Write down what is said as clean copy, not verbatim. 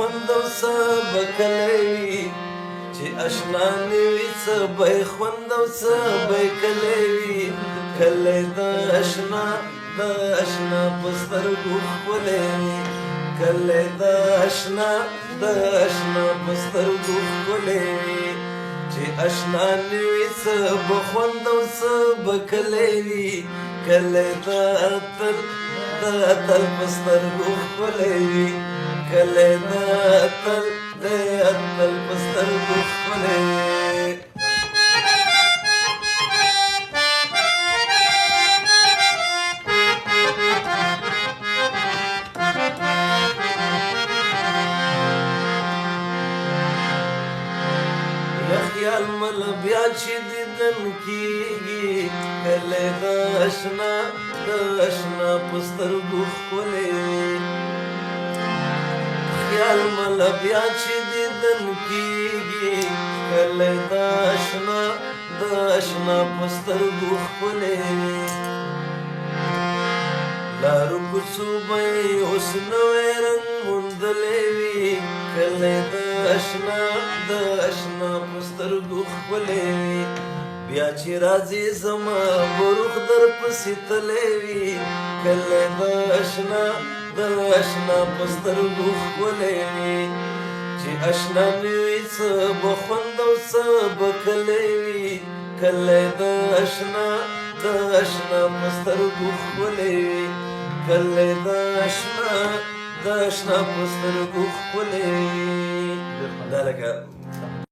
خوند او څه به کلی وي چې اشنا نه وي څه به یې خوند او څه به یې کلی وي کلی د اشنا په سترګو ښکلی وي کلی د اشنا په سترګو ښکلی وي چې اشنا نه وي څه به خوند او څه به کلی وي کلی د اتل په سترګو ښکلی وي کلی د اتل په سترګو ښکلی وي خیال مل بیا چې دیدن کېږي کلی د اشنا په سترګو ښکلی وي خیال مل بیا چې دیدن کېږي کلی د اشنا په سترګو ښکلی وي لارو کوڅو به یې اوس نوی رنګ موندلی وي کلی د اشنا په سترګو ښکلی وي بیا چې راځي زما بروخ در پسې تلی وي کلی د اشنا په سترګو ښکلی وي چې اشنا نه وي څه به خوند او څه به کلی وي کلی د اشنا په سترګو ښکلی وي کلی د اشنا په سترګو ښکلی وي دا لکه